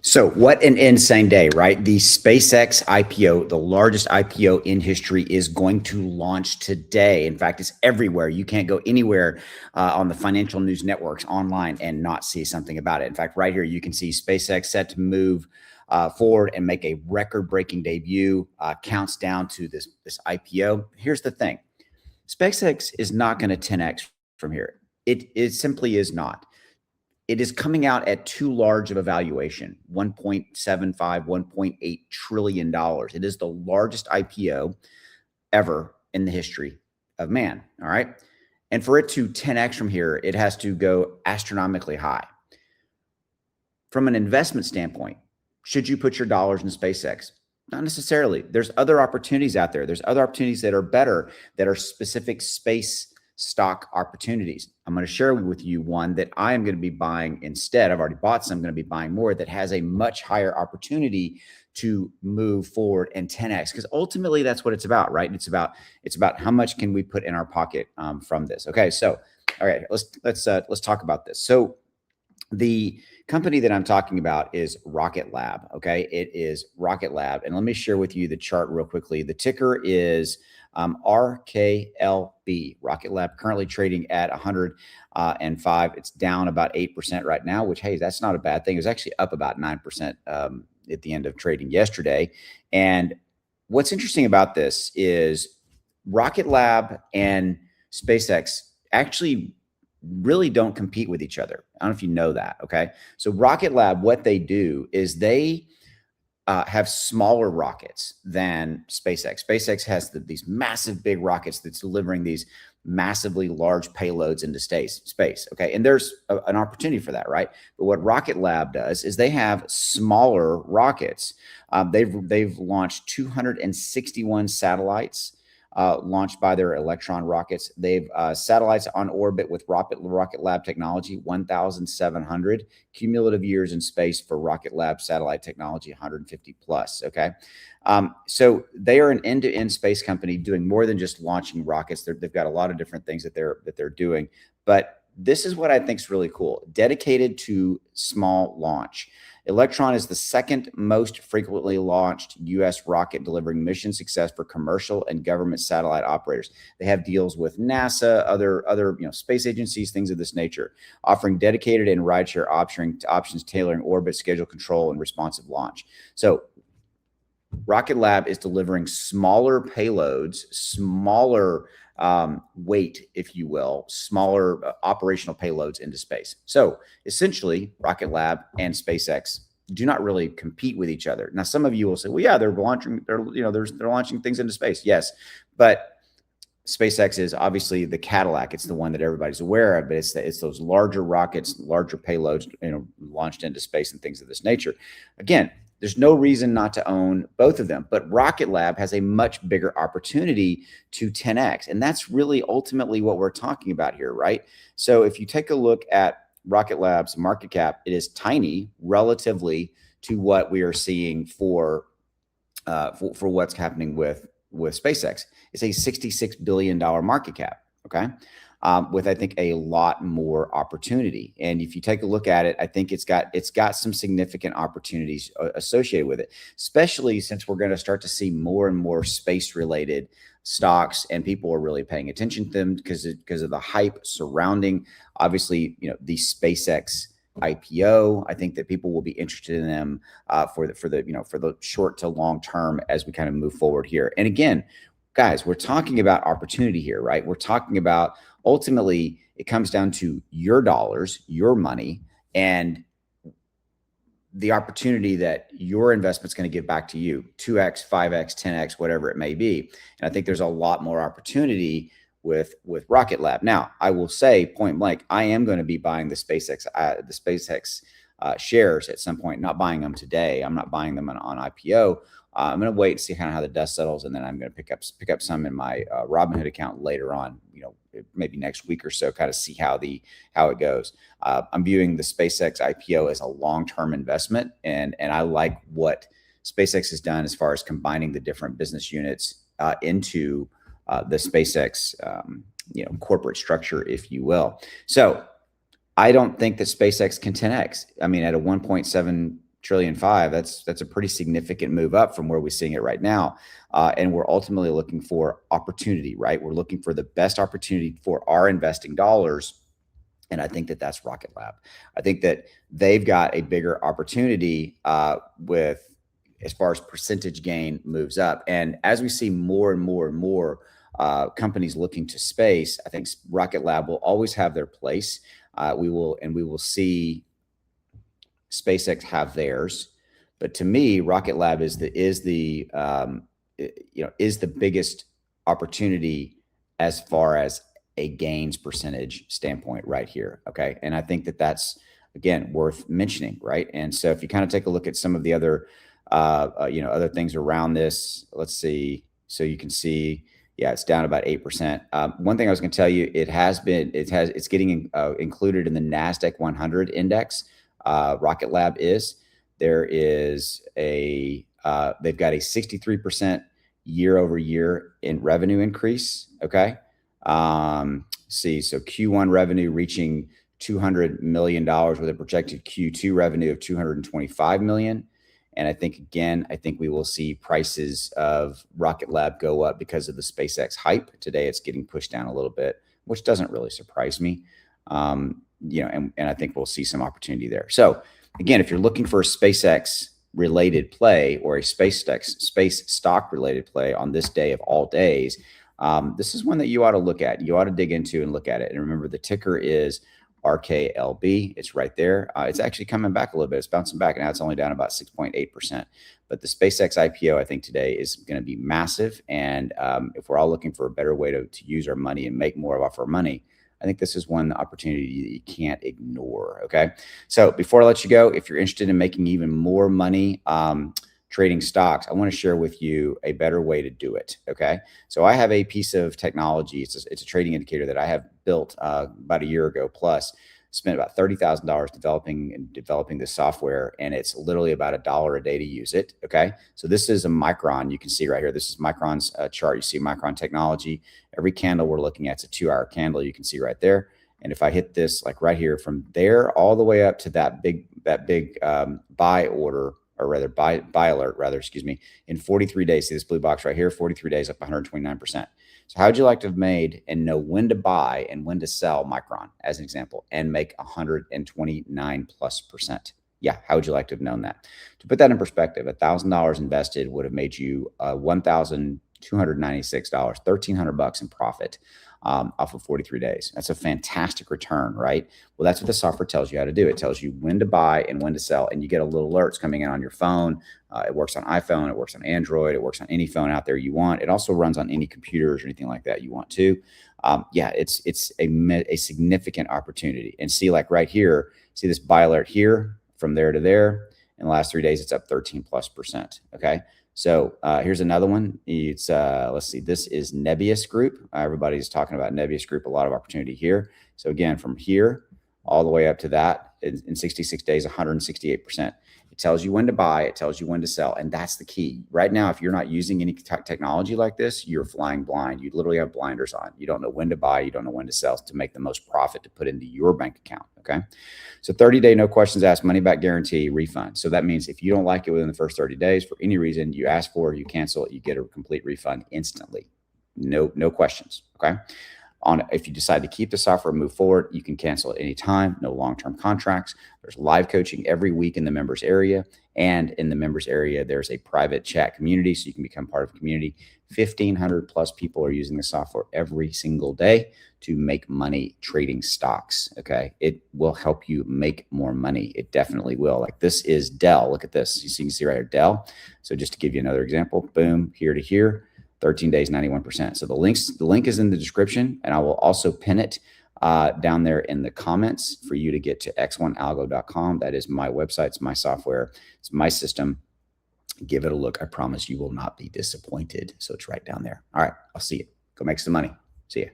So what an insane day, right? The SpaceX IPO, the largest IPO in history, is going to launch today. In fact, it's everywhere. You can't go anywhere on the financial news networks online and not see something about it. In fact, right here, you can see SpaceX set to move forward and make a record-breaking debut, counts down to this IPO. Here's the thing. SpaceX is not going to 10X from here. It simply is not. It is coming out at too large of a valuation, $1.75, $1.8 trillion. It is the largest IPO ever in the history of man. All right. And for it to 10X from here, it has to go astronomically high. From an investment standpoint, should you put your dollars in SpaceX? Not necessarily. There's other opportunities out there. There's other opportunities that are better, that are specific space stock opportunities. I'm going to share with you one that I am going to be buying instead. I've already bought some. I'm going to be buying more that has a much higher opportunity to move forward and 10X, because ultimately that's what it's about, right? It's about how much can we put in our pocket from this. Okay, so all right, let's talk about this. So the company that I'm talking about is Rocket Lab. Okay, it is Rocket Lab, and let me share with you the chart real quickly. The ticker is RKLB, Rocket Lab, currently trading at 105. It's down about 8% right now, which, hey, that's not a bad thing. It was actually up about 9% at the end of trading yesterday. And what's interesting about this is Rocket Lab and SpaceX actually really don't compete with each other. I don't know if you know that. Okay. So Rocket Lab, what they do is they have smaller rockets than SpaceX. SpaceX has these massive big rockets that's delivering these massively large payloads into space. Okay. And there's an opportunity for that, right? But what Rocket Lab does is they have smaller rockets. They've launched 261 satellites launched by their Electron rockets. They've satellites on orbit with Rocket Lab technology, 1,700 cumulative years in space for Rocket Lab satellite technology, 150 plus. Okay. So they are an end-to-end space company doing more than just launching rockets. They've got a lot of different things that they're doing, but this is what I think is really cool. Dedicated to small launch. Electron is the second most frequently launched U.S. rocket, delivering mission success for commercial and government satellite operators. They have deals with NASA, other space agencies, things of this nature, offering dedicated and rideshare options, tailoring orbit, schedule control, and responsive launch. So Rocket Lab is delivering smaller payloads, smaller weight, if you will, smaller operational payloads into space. So essentially, Rocket Lab and SpaceX do not really compete with each other. Now, some of you will say, "Well, yeah, they're launching things into space." Yes, but SpaceX is obviously the Cadillac. It's the one that everybody's aware of, but it's those larger rockets, larger payloads, launched into space and things of this nature. Again, there's no reason not to own both of them, but Rocket Lab has a much bigger opportunity to 10X. And that's really ultimately what we're talking about here, right? So if you take a look at Rocket Lab's market cap, it is tiny relatively to what we are seeing for what's happening with SpaceX. It's a $66 billion market cap, okay? With, I think, a lot more opportunity. And if you take a look at it, I think it's got some significant opportunities associated with it, especially since we're going to start to see more and more space-related stocks, and people are really paying attention to them because of the hype surrounding, obviously, the SpaceX IPO. I think that people will be interested in them for the short to long term as we kind of move forward here. And again, guys, we're talking about opportunity here, right? We're talking about, ultimately, it comes down to your dollars, your money, and the opportunity that your investment's going to give back to you, 2X, 5X, 10X, whatever it may be. And I think there's a lot more opportunity with Rocket Lab. Now, I will say point blank, I am going to be buying the SpaceX shares at some point, not buying them today. I'm not buying them on IPO. I'm going to wait and see kind of how the dust settles, and then I'm going to pick up some in my Robinhood account later on, maybe next week or so, kind of see how it goes. I'm viewing the SpaceX IPO as a long-term investment, and I like what SpaceX has done as far as combining the different business units into the SpaceX corporate structure, if you will. So I don't think that SpaceX can 10X. I mean, at a 1.7 trillion five. That's a pretty significant move up from where we're seeing it right now. And we're ultimately looking for opportunity, right? We're looking for the best opportunity for our investing dollars. And I think that that's Rocket Lab. I think that they've got a bigger opportunity with as far as percentage gain moves up. And as we see more and more and more companies looking to space, I think Rocket Lab will always have their place. We will see SpaceX have theirs. But to me, Rocket Lab is the biggest opportunity as far as a gains percentage standpoint right here. Okay. And I think that that's, again, worth mentioning. Right. And so if you kind of take a look at some of the other, other things around this, let's see. So you can see, yeah, it's down about 8%. One thing I was going to tell you, it's getting included in the NASDAQ 100 index. Rocket Lab is. There is they've got a 63% year over year in revenue increase. Okay. So Q1 revenue reaching $200 million with a projected Q2 revenue of $225 million. And I think we will see prices of Rocket Lab go up because of the SpaceX hype. Today, it's getting pushed down a little bit, which doesn't really surprise me. And I think we'll see some opportunity there. So again, if you're looking for a SpaceX related play or a space stock related play on this day of all days, this is one that you ought to look at. You ought to dig into and look at it. And remember, the ticker is RKLB. It's right there. It's actually coming back a little bit. It's bouncing back. Now it's only down about 6.8%. But the SpaceX IPO, I think today is going to be massive. And if we're all looking for a better way to use our money and make more off our money, I think this is one opportunity that you can't ignore. Okay. So before I let you go, if you're interested in making even more money, trading stocks, I want to share with you a better way to do it. Okay. So I have a piece of technology. It's a trading indicator that I have built about a year ago, plus spent about $30,000 developing this software. And it's literally about $1 a day to use it. Okay. So this is a Micron. You can see right here. This is Micron's chart. You see Micron technology. Every candle we're looking at, it's a 2-hour candle. You can see right there. And if I hit this, like right here, from there all the way up to that big buy order, or rather buy alert, excuse me, in 43 days. See this blue box right here, 43 days up 129%. So how would you like to have made and know when to buy and when to sell Micron, as an example, and make 129+%? Yeah, how would you like to have known that? To put that in perspective, $1,000 invested would have made you $1,296, $1,300 in profit off of 43 days. That's a fantastic return, right? Well, that's what the software tells you how to do. It tells you when to buy and when to sell, and you get a little alerts coming in on your phone. It works on iPhone, it works on Android, it works on any phone out there you want. It also runs on any computers or anything like that you want to. It's a significant opportunity. And see, like right here, see this buy alert here, from there to there. In the last 3 days, it's up 13+%. Okay. So here's another one. It's let's see. This is Nebius Group. Everybody's talking about Nebius Group. A lot of opportunity here. So again, from here all the way up to that in 66 days, 168%. It tells you when to buy. It tells you when to sell, and that's the key. Right now, if you're not using any technology like this, you're flying blind. You literally have blinders on. You don't know when to buy. You don't know when to sell to make the most profit to put into your bank account. Okay. So 30-day, no questions asked, money back guarantee, refund. So that means if you don't like it within the first 30 days for any reason, you ask for it, you cancel it, you get a complete refund instantly. No questions. Okay. If you decide to keep the software and move forward, you can cancel at any time. No long-term contracts. There's live coaching every week in the members area. And in the members area, there's a private chat community, so you can become part of a community. 1,500 plus people are using the software every single day to make money trading stocks. Okay. It will help you make more money. It definitely will. Like this is Dell. Look at this. You can see right here, Dell. So just to give you another example, boom, here to here. 13 days, 91%. So the link is in the description, and I will also pin it down there in the comments for you to get to x1algo.com. That is my website. It's my software. It's my system. Give it a look. I promise you will not be disappointed. So it's right down there. All right. I'll see you. Go make some money. See you.